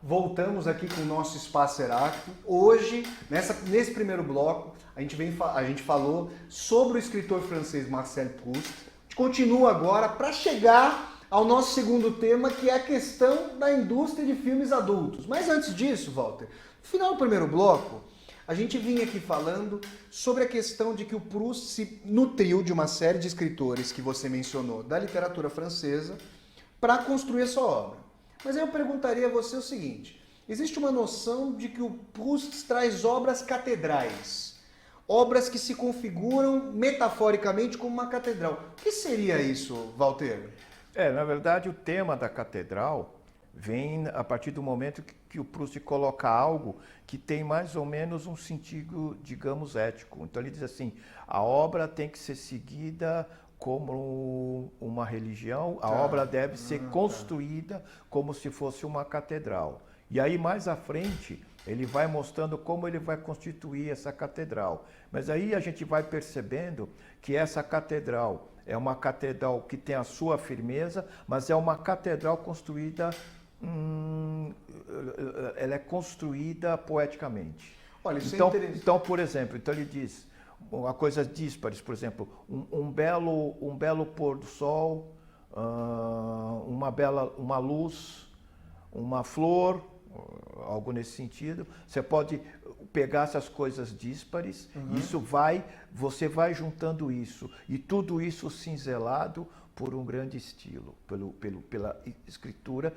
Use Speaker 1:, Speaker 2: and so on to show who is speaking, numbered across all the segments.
Speaker 1: Voltamos aqui com o nosso Espaço Heráclito. Hoje, nesse primeiro bloco, a gente falou sobre o escritor francês Marcel Proust. A gente continua agora para chegar ao nosso segundo tema, que é a questão da indústria de filmes adultos. Mas antes disso, Walter, no final do primeiro bloco, a gente vinha aqui falando sobre a questão de que o Proust se nutriu de uma série de escritores que você mencionou da literatura francesa para construir a sua obra. Mas aí eu perguntaria a você o seguinte: existe uma noção de que o Proust traz obras catedrais, obras que se configuram metaforicamente como uma catedral. O que seria isso, Walter?
Speaker 2: Na verdade, o tema da catedral vem a partir do momento que o Proust coloca algo que tem mais ou menos um sentido, digamos, ético. Então ele diz assim: a obra tem que ser seguida como uma religião, a obra deve ser construída como se fosse uma catedral. E aí mais à frente ele vai mostrando como ele vai constituir essa catedral. Mas aí a gente vai percebendo que essa catedral é uma catedral que tem a sua firmeza, mas é uma catedral construída, ela é construída poeticamente.
Speaker 1: Olha, isso
Speaker 2: então,
Speaker 1: é interessante.
Speaker 2: Então, por exemplo, ele diz a coisas díspares, por exemplo, um belo pôr do sol, uma luz, uma flor, algo nesse sentido. Você pode pegar essas coisas díspares, você vai juntando isso, e tudo isso cinzelado por um grande estilo, pela escritura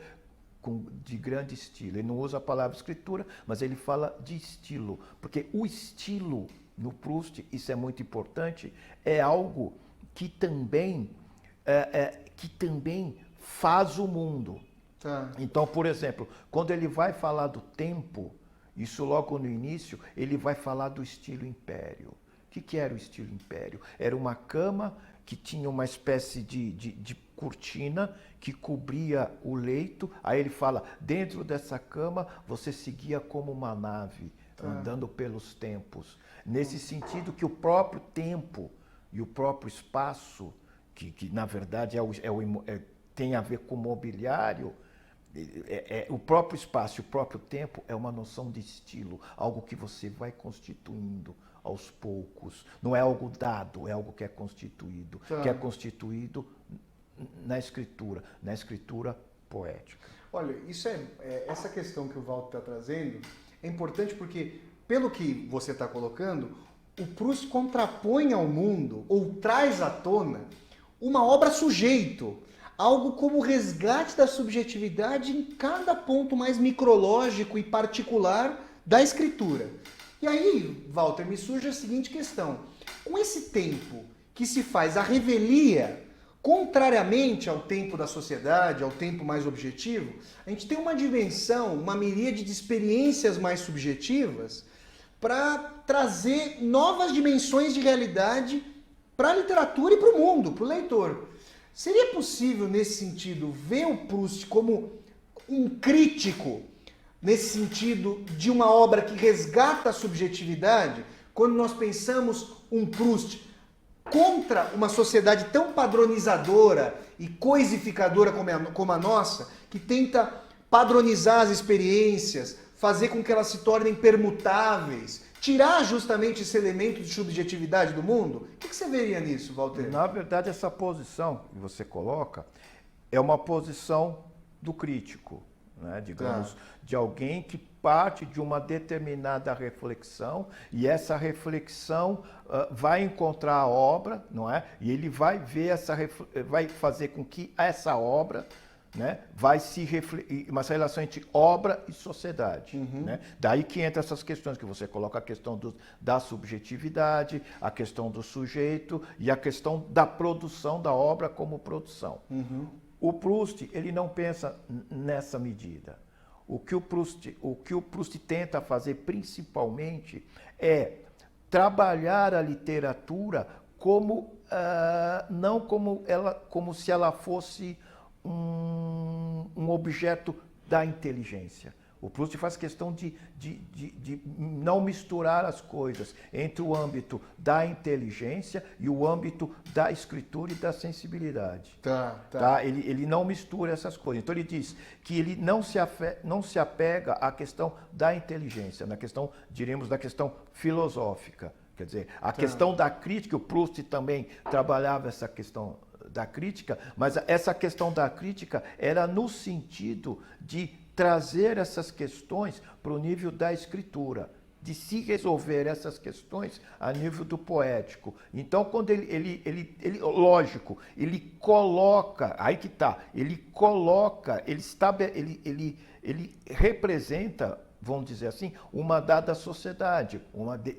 Speaker 2: de grande estilo. Ele não usa a palavra escritura, mas ele fala de estilo, porque o estilo no Proust, isso é muito importante, é algo que também faz o mundo. Então, por exemplo, quando ele vai falar do tempo, isso logo no início, ele vai falar do estilo império. O que era o estilo império? Era uma cama que tinha uma espécie de cortina que cobria o leito. Aí ele fala, dentro dessa cama você seguia como uma nave, andando pelos tempos. Nesse sentido que o próprio tempo e o próprio espaço, que na verdade tem a ver com mobiliário, o próprio espaço e o próprio tempo é uma noção de estilo, algo que você vai constituindo aos poucos. Não é algo dado, é algo que é constituído, na escritura poética.
Speaker 1: Olha, essa questão que o Walter está trazendo é importante porque, pelo que você está colocando, o Proust contrapõe ao mundo, ou traz à tona, uma obra sujeito, algo como o resgate da subjetividade em cada ponto mais micrológico e particular da escritura. E aí, Walter, me surge a seguinte questão: com esse tempo que se faz a revelia, contrariamente ao tempo da sociedade, ao tempo mais objetivo, a gente tem uma dimensão, uma miríade de experiências mais subjetivas para trazer novas dimensões de realidade para a literatura e para o mundo, para o leitor. Seria possível, nesse sentido, ver o Proust como um crítico, nesse sentido de uma obra que resgata a subjetividade, quando nós pensamos um Proust contra uma sociedade tão padronizadora e coisificadora como a nossa, que tenta padronizar as experiências, fazer com que elas se tornem permutáveis, tirar justamente esse elemento de subjetividade do mundo? O que você veria nisso, Walter?
Speaker 2: Na verdade, essa posição que você coloca é uma posição do crítico, né? Digamos, de alguém que parte de uma determinada reflexão, e essa reflexão vai encontrar a obra, não é? E ele vai ver vai fazer com que essa obra, né, vai se refletir, uma relação entre obra e sociedade. Né? Daí que entra essas questões que você coloca, a questão da subjetividade, a questão do sujeito e a questão da produção da obra como produção. O Proust, ele não pensa nessa medida. O que o Proust tenta fazer principalmente é trabalhar a literatura não como se ela fosse um objeto da inteligência. O Proust faz questão de não misturar as coisas entre o âmbito da inteligência e o âmbito da escritura e da sensibilidade. Tá? Ele não mistura essas coisas. Então ele diz que ele não se apega à questão da inteligência, na questão, diremos, da questão filosófica. Quer dizer, a questão da crítica, o Proust também trabalhava essa questão da crítica, mas essa questão da crítica era no sentido de trazer essas questões para o nível da escritura, de se resolver essas questões a nível do poético. Então, quando ele lógico, ele coloca, aí que está, ele coloca, ele representa, vamos dizer assim, uma dada sociedade,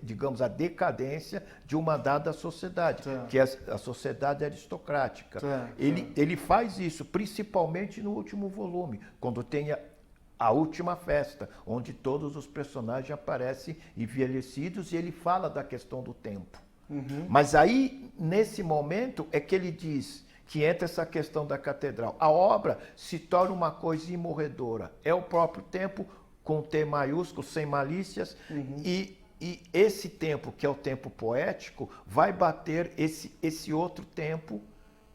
Speaker 2: digamos, a decadência de uma dada sociedade, que é a sociedade aristocrática. Ele faz isso principalmente no último volume, quando tem a última festa, onde todos os personagens aparecem envelhecidos e ele fala da questão do tempo. Mas aí, nesse momento, é que ele diz que entra essa questão da catedral. A obra se torna uma coisa imorredora. É o próprio tempo, com T maiúsculo, sem malícias, e esse tempo, que é o tempo poético, vai bater esse outro tempo,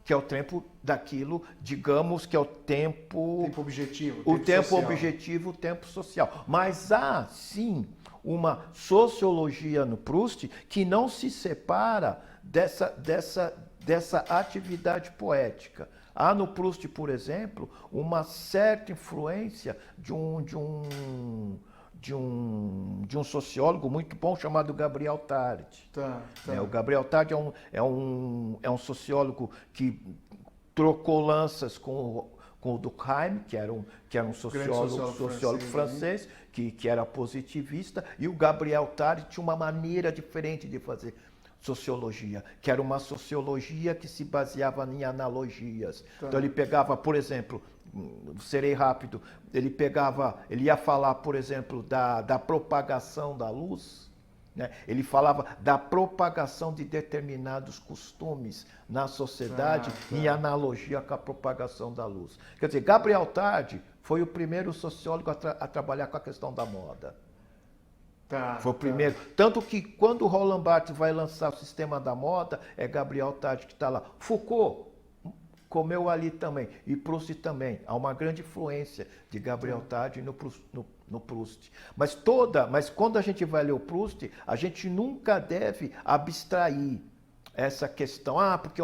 Speaker 2: que é o tempo daquilo, digamos, que é o tempo...
Speaker 1: Tempo objetivo.
Speaker 2: O tempo objetivo, o tempo social. Mas há, sim, uma sociologia no Proust que não se separa dessa atividade poética. Há no Proust, por exemplo, uma certa influência de um sociólogo muito bom chamado Gabriel Tarde. O Gabriel Tarde é um sociólogo que trocou lanças com o Durkheim, que era um sociólogo francês que era positivista, e o Gabriel Tarde tinha uma maneira diferente de fazer sociologia, que era uma sociologia que se baseava em analogias. Então ele pegava, por exemplo, serei rápido, ele ia falar, por exemplo, da propagação da luz, né? Ele falava da propagação de determinados costumes na sociedade em analogia com a propagação da luz. Quer dizer, Gabriel Tarde foi o primeiro sociólogo a trabalhar com a questão da moda. Foi o primeiro. Tanto que quando Roland Barthes vai lançar o Sistema da Moda, é Gabriel Tarde que está lá. Foucault comeu ali também, e Proust também. Há uma grande influência de Gabriel Tarde no Proust. Mas quando a gente vai ler o Proust, a gente nunca deve abstrair essa questão, porque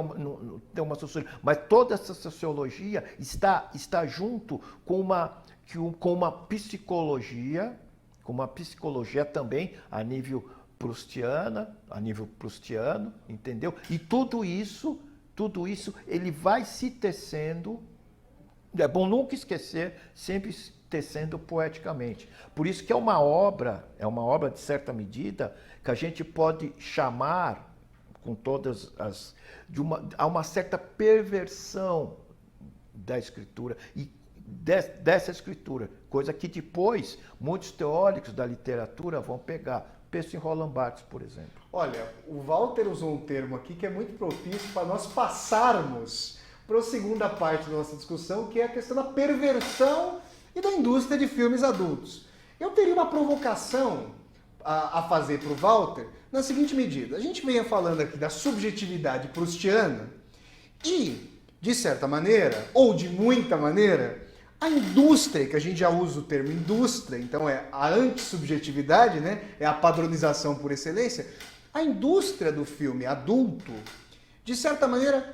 Speaker 2: tem uma sociologia. Mas toda essa sociologia está junto com uma psicologia, também a nível proustiano, entendeu? E tudo isso ele vai se tecendo, é bom nunca esquecer, sempre tecendo poeticamente. Por isso que é uma obra de certa medida, que a gente pode chamar, com todas há uma certa perversão da escritura, e dessa escritura, coisa que depois muitos teóricos da literatura vão pegar. Penso em Roland Barthes, por exemplo.
Speaker 1: Olha, o Walter usou um termo aqui que é muito propício para nós passarmos para a segunda parte da nossa discussão, que é a questão da perversão e da indústria de filmes adultos. Eu teria uma provocação a fazer para o Walter na seguinte medida. A gente vinha falando aqui da subjetividade proustiana e, de certa maneira, ou de muita maneira, a indústria, que a gente já usa o termo indústria, então é a antissubjetividade, né? É a padronização por excelência. A indústria do filme adulto, de certa maneira,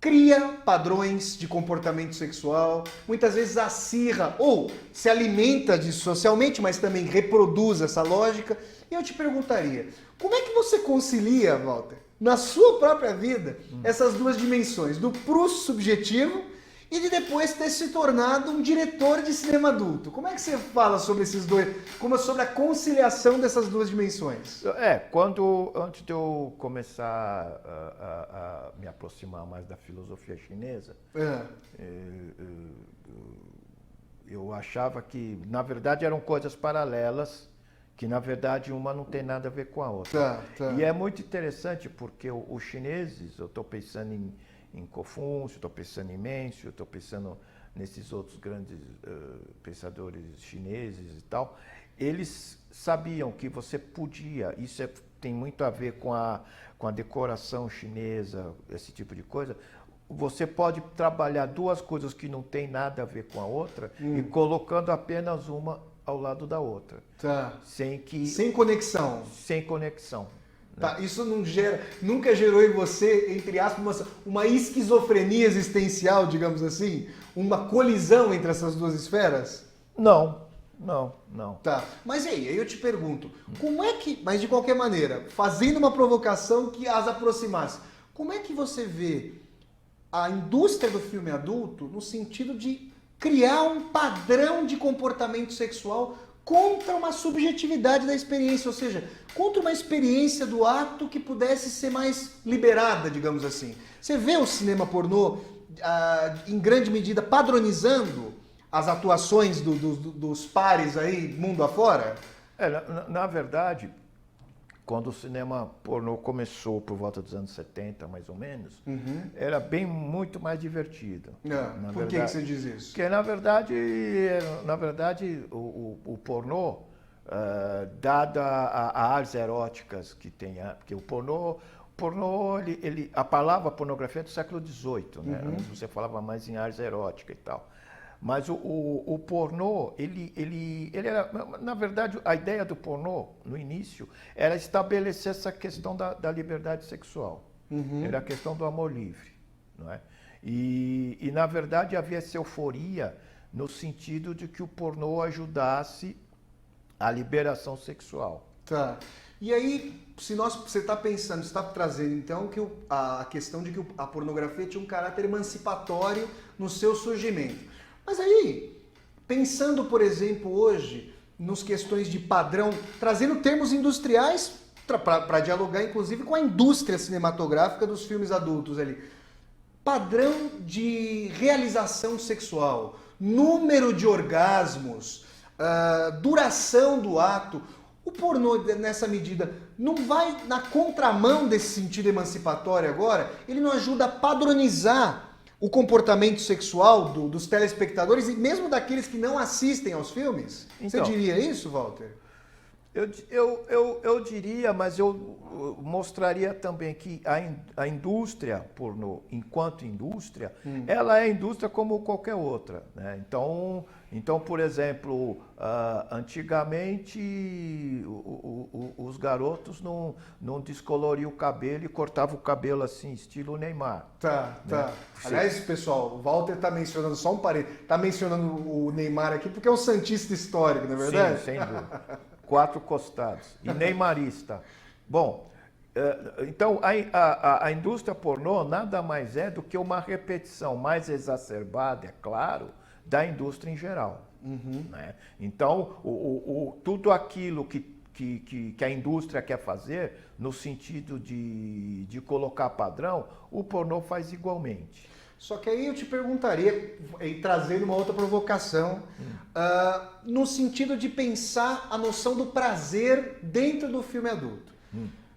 Speaker 1: cria padrões de comportamento sexual, muitas vezes acirra ou se alimenta disso socialmente, mas também reproduz essa lógica. E eu te perguntaria, como é que você concilia, Walter, na sua própria vida, essas duas dimensões, do Proust subjetivo e de depois ter se tornado um diretor de cinema adulto? Como é que você fala sobre esses dois, sobre a conciliação dessas duas dimensões?
Speaker 2: Antes de eu começar a me aproximar mais da filosofia chinesa, eu achava que, na verdade, eram coisas paralelas, que, na verdade, uma não tem nada a ver com a outra. E é muito interessante porque os chineses, eu estou pensando em Confúcio, estou pensando em Mêncio, estou pensando nesses outros grandes pensadores chineses e tal, eles sabiam que você podia, tem muito a ver com a decoração chinesa, esse tipo de coisa, você pode trabalhar duas coisas que não tem nada a ver com a outra e colocando apenas uma ao lado da outra.
Speaker 1: Tá.
Speaker 2: Sem
Speaker 1: conexão.
Speaker 2: Sem conexão.
Speaker 1: Tá, isso nunca gerou em você, entre aspas, uma esquizofrenia existencial, digamos assim? Uma colisão entre essas duas esferas?
Speaker 2: Não.
Speaker 1: Tá, mas e aí eu te pergunto, como é que, mas de qualquer maneira, fazendo uma provocação que as aproximasse, como é que você vê a indústria do filme adulto no sentido de criar um padrão de comportamento sexual contra uma subjetividade da experiência, ou seja, contra uma experiência do ato que pudesse ser mais liberada, digamos assim. Você vê o cinema pornô, em grande medida, padronizando as atuações dos pares aí, mundo afora?
Speaker 2: Na verdade, quando o cinema pornô começou por volta dos anos 70, mais ou menos, era muito mais divertido.
Speaker 1: Por que você diz isso?
Speaker 2: Porque, na verdade o pornô, dada a áreas eróticas que tem, porque o pornô, a palavra pornografia é do século XVIII, né? Você falava mais em áreas eróticas e tal. Mas o pornô, ele era, na verdade, a ideia do pornô, no início, era estabelecer essa questão da liberdade sexual. Era a questão do amor livre, não é? E, na verdade, havia essa euforia no sentido de que o pornô ajudasse a liberação sexual.
Speaker 1: Tá. E aí, você está pensando, você está trazendo, então, que a questão de que a pornografia tinha um caráter emancipatório no seu surgimento. Mas aí, pensando, por exemplo, hoje, nas questões de padrão, trazendo termos industriais para dialogar, inclusive, com a indústria cinematográfica dos filmes adultos ali. Padrão de realização sexual, número de orgasmos, duração do ato. O pornô, nessa medida, não vai na contramão desse sentido emancipatório agora? Ele não ajuda a padronizar o comportamento sexual dos telespectadores e mesmo daqueles que não assistem aos filmes? Então, você diria isso, Walter?
Speaker 2: Eu diria, mas eu mostraria também que a indústria pornô, enquanto indústria, ela é indústria como qualquer outra, né? Então, por exemplo, antigamente os garotos não descoloriam o cabelo e cortavam o cabelo assim, estilo Neymar.
Speaker 1: Tá.
Speaker 2: Né?
Speaker 1: Aliás, pessoal, o Walter está mencionando, só um parênteses, está mencionando o Neymar aqui porque é um santista histórico, não é verdade?
Speaker 2: Sim, sem dúvida. 4 costados. E neymarista. Bom, então a indústria pornô nada mais é do que uma repetição mais exacerbada, é claro, da indústria em geral. Né? Então, tudo aquilo que a indústria quer fazer, no sentido de colocar padrão, o pornô faz igualmente.
Speaker 1: Só que aí eu te perguntaria, trazendo uma outra provocação, no sentido de pensar a noção do prazer dentro do filme adulto.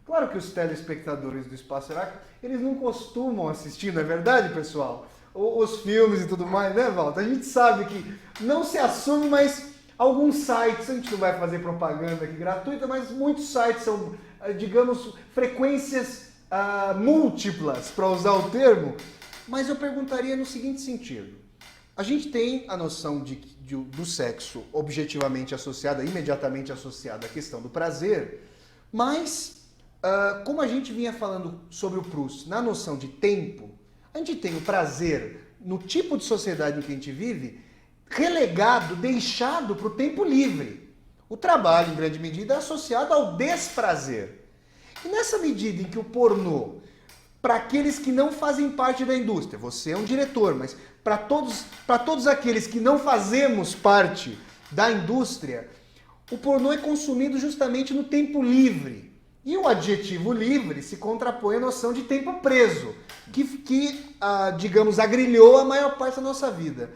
Speaker 1: Claro que os telespectadores do Espaço Heráclito, eles não costumam assistir, não é verdade, pessoal? Os filmes e tudo mais, né, Walter? A gente sabe que não se assume, mas alguns sites, a gente não vai fazer propaganda aqui gratuita, mas muitos sites são, digamos, frequências múltiplas, para usar o termo. Mas eu perguntaria no seguinte sentido. A gente tem a noção do sexo objetivamente associada, imediatamente associada à questão do prazer, mas como a gente vinha falando sobre o Proust, na noção de tempo, a gente tem o prazer no tipo de sociedade em que a gente vive relegado, deixado para o tempo livre. O trabalho, em grande medida, é associado ao desprazer. E nessa medida em que o pornô, para aqueles que não fazem parte da indústria, você é um diretor, mas para todos aqueles que não fazemos parte da indústria, o pornô é consumido justamente no tempo livre. E o adjetivo livre se contrapõe à noção de tempo preso, que digamos, agrilhou a maior parte da nossa vida.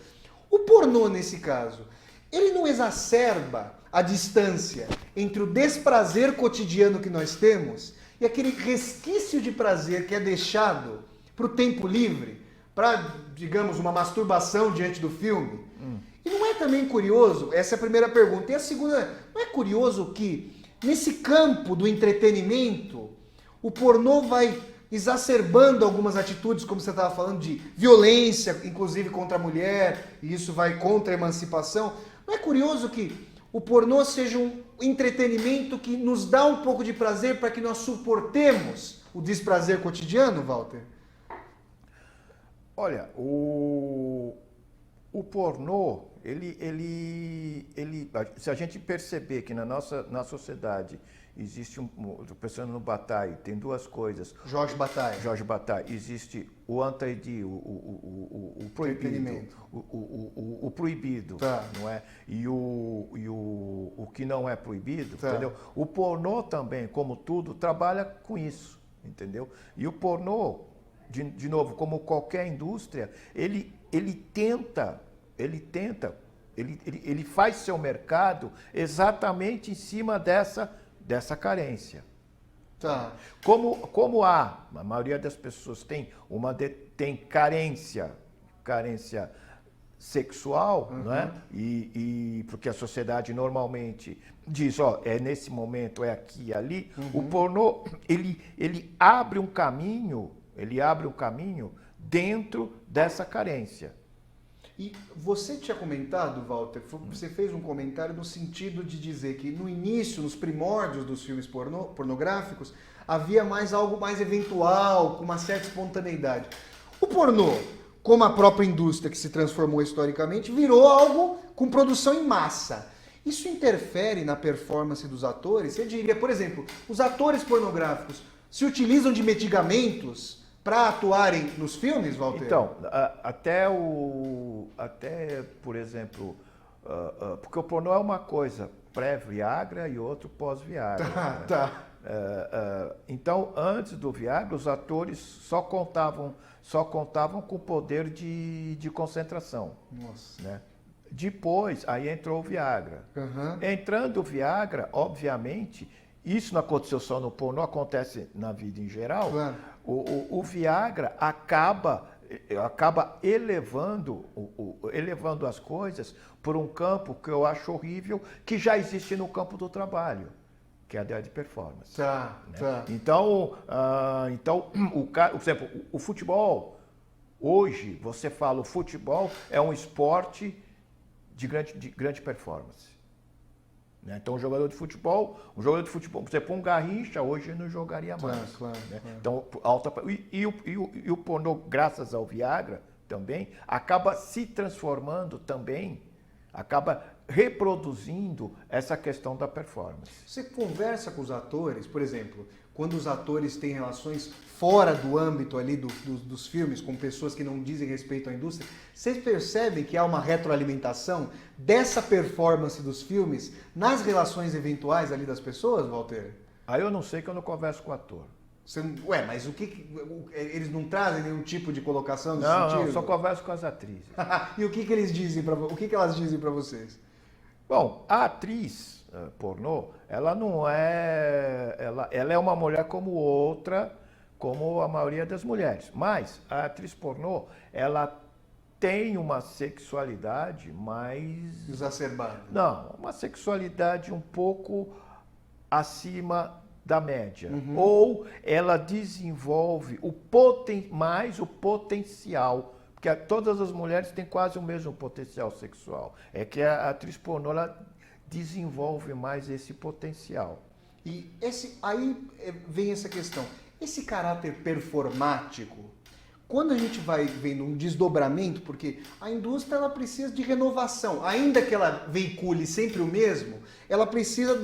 Speaker 1: O pornô, nesse caso, ele não exacerba a distância entre o desprazer cotidiano que nós temos e aquele resquício de prazer que é deixado para o tempo livre, para, digamos, uma masturbação diante do filme. E não é também curioso, essa é a primeira pergunta. E a segunda, não é curioso que nesse campo do entretenimento, o pornô vai exacerbando algumas atitudes, como você estava falando, de violência, inclusive contra a mulher, e isso vai contra a emancipação. Não é curioso que o pornô seja um entretenimento que nos dá um pouco de prazer para que nós suportemos o desprazer cotidiano, Walter?
Speaker 2: Olha, o pornô, se a gente perceber que na sociedade existe pensando no Bataille, tem duas coisas.
Speaker 1: Jorge
Speaker 2: Bataille. Existe o anti-ID, o proibido. O proibido, tá, não é? E o que não é proibido, tá, entendeu? O pornô também, como tudo, trabalha com isso, entendeu? E o pornô, de novo, como qualquer indústria, ele faz seu mercado exatamente em cima dessa carência.
Speaker 1: Tá.
Speaker 2: Como a maioria das pessoas tem carência sexual, né? E porque a sociedade normalmente diz, é nesse momento, é aqui e ali, o pornô, ele abre um caminho dentro dessa carência.
Speaker 1: E você tinha comentado, Walter, você fez um comentário no sentido de dizer que no início, nos primórdios dos filmes pornográficos, havia algo mais eventual, com uma certa espontaneidade. O pornô, como a própria indústria que se transformou historicamente, virou algo com produção em massa. Isso interfere na performance dos atores? Você diria, por exemplo, os atores pornográficos se utilizam de medicamentos para atuarem nos filmes, Walter?
Speaker 2: Então, até, por exemplo, porque o pornô é uma coisa pré-Viagra e outro pós-Viagra.
Speaker 1: Tá.
Speaker 2: Então, antes do Viagra, os atores só contavam com o poder de concentração.
Speaker 1: Nossa.
Speaker 2: Né? Depois, aí entrou o Viagra. Entrando o Viagra, obviamente, isso não aconteceu só no pornô, acontece na vida em geral.
Speaker 1: Claro.
Speaker 2: O Viagra acaba elevando as coisas por um campo que eu acho horrível, que já existe no campo do trabalho, que é a de performance.
Speaker 1: Tá,
Speaker 2: né?
Speaker 1: tá.
Speaker 2: Então, por exemplo, o futebol, hoje, você fala, o futebol é um esporte de grande performance. Então, um jogador de futebol, você põe um Garrincha, hoje não jogaria mais.
Speaker 1: Claro.
Speaker 2: Então, e o pornô, graças ao Viagra, também, acaba se transformando também, acaba reproduzindo essa questão da performance.
Speaker 1: Você conversa com os atores, por exemplo, quando os atores têm relações fora do âmbito ali dos filmes, com pessoas que não dizem respeito à indústria, vocês percebem que há uma retroalimentação dessa performance dos filmes nas relações eventuais ali das pessoas, Walter?
Speaker 2: Aí eu não sei, que eu não converso com o ator.
Speaker 1: Mas eles não trazem nenhum tipo de colocação nesse
Speaker 2: sentido?
Speaker 1: Não,
Speaker 2: eu só converso com as atrizes.
Speaker 1: E o que eles dizem o que elas dizem para vocês?
Speaker 2: Bom, a atriz pornô, ela não é... Ela é uma mulher como outra, como a maioria das mulheres. Mas a atriz pornô, ela tem uma sexualidade mais...
Speaker 1: exacerbada.
Speaker 2: Não, uma sexualidade um pouco acima da média. Ou ela desenvolve mais o potencial, porque todas as mulheres têm quase o mesmo potencial sexual. É que a atriz pornô, ela desenvolve mais esse potencial.
Speaker 1: E aí vem essa questão. Esse caráter performático, quando a gente vai vendo um desdobramento, porque a indústria ela precisa de renovação, ainda que ela veicule sempre o mesmo, ela precisa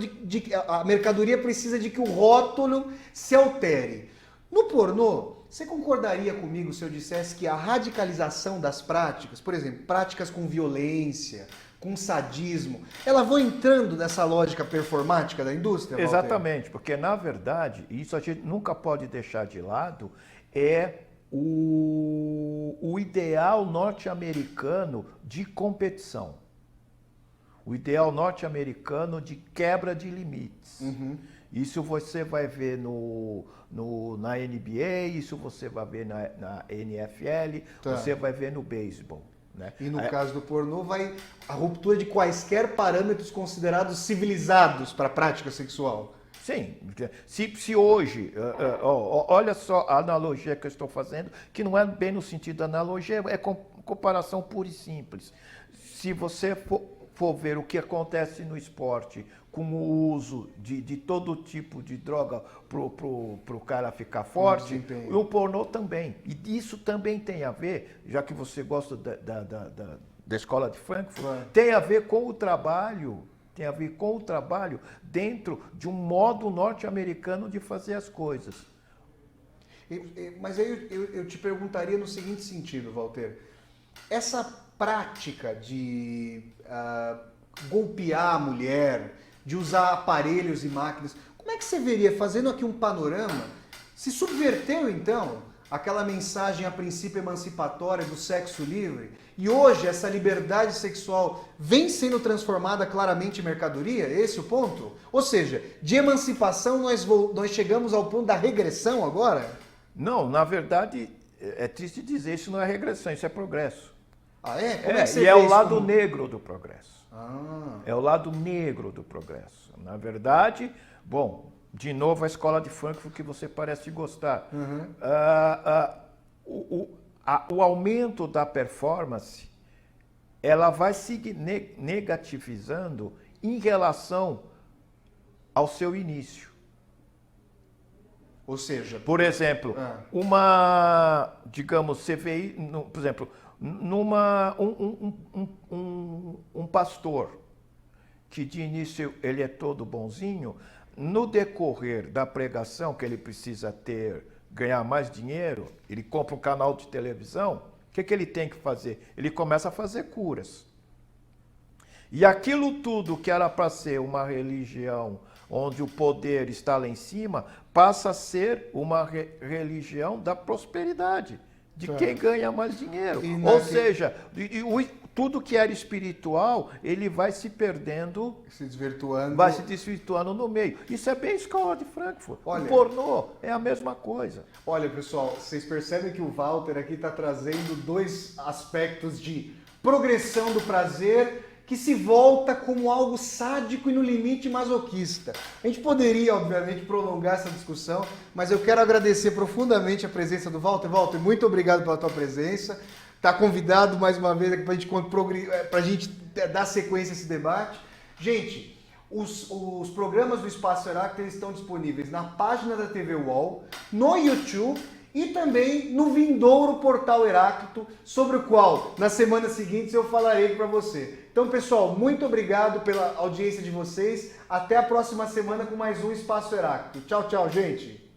Speaker 1: a mercadoria precisa de que o rótulo se altere. No pornô, você concordaria comigo se eu dissesse que a radicalização das práticas, por exemplo, práticas com violência, com sadismo, elas vão entrando nessa lógica performática da indústria, Walter?
Speaker 2: Exatamente, porque na verdade, isso a gente nunca pode deixar de lado, é o ideal norte-americano de competição. O ideal norte-americano de quebra de limites. Isso você vai ver na NBA, isso você vai ver na NFL,
Speaker 1: Tá.
Speaker 2: você vai ver no beisebol. Né?
Speaker 1: E no caso do pornô, vai a ruptura de quaisquer parâmetros considerados civilizados para a prática sexual.
Speaker 2: Sim, se hoje, olha só a analogia que eu estou fazendo, que não é bem no sentido da analogia, é comparação pura e simples. Se você for ver o que acontece no esporte com o uso de todo tipo de droga para o cara ficar forte, e o pornô também. E isso também tem a ver, já que você gosta da escola de Frankfurt, tem a ver com o trabalho. Tem a ver com o trabalho dentro de um modo norte-americano de fazer as coisas.
Speaker 1: Mas aí eu te perguntaria no seguinte sentido, Walter. Essa prática de golpear a mulher, de usar aparelhos e máquinas, como é que você veria, fazendo aqui um panorama, se subverteu então aquela mensagem a princípio emancipatória do sexo livre, e hoje essa liberdade sexual vem sendo transformada claramente em mercadoria? É esse o ponto? Ou seja, de emancipação nós chegamos ao ponto da regressão agora?
Speaker 2: Não, na verdade, é triste dizer, isso não é regressão, isso é progresso.
Speaker 1: Ah, é? Como é que você
Speaker 2: e é
Speaker 1: vê
Speaker 2: o
Speaker 1: isso
Speaker 2: lado
Speaker 1: como...
Speaker 2: negro do progresso. É o lado negro do progresso. Na verdade, bom, de novo a escola de Frankfurt que você parece gostar. O aumento da performance, ela vai se negativizando em relação ao seu início.
Speaker 1: Ou seja,
Speaker 2: por exemplo, digamos, você vê, por exemplo, um pastor que de início ele é todo bonzinho, no decorrer da pregação que ele precisa ganhar mais dinheiro, ele compra um canal de televisão, o que ele tem que fazer? Ele começa a fazer curas. E aquilo tudo que era para ser uma religião onde o poder está lá em cima, passa a ser uma religião da prosperidade, de quem ganha mais dinheiro. Ou seja, tudo que era espiritual, ele vai se perdendo, vai se desvirtuando no meio. Isso é bem escola de Frankfurt. Olha, o pornô é a mesma coisa.
Speaker 1: Olha, pessoal, vocês percebem que o Walter aqui está trazendo dois aspectos de progressão do prazer que se volta como algo sádico e no limite masoquista. A gente poderia, obviamente, prolongar essa discussão, mas eu quero agradecer profundamente a presença do Walter. Walter, muito obrigado pela tua presença. Está convidado mais uma vez aqui para a gente dar sequência a esse debate. Gente, os programas do Espaço Heráclito estão disponíveis na página da TV UOL, no YouTube e também no vindouro Portal Heráclito, sobre o qual, nas semanas seguintes, eu falarei para você. Então, pessoal, muito obrigado pela audiência de vocês. Até a próxima semana com mais um Espaço Heráclito. Tchau, tchau, gente!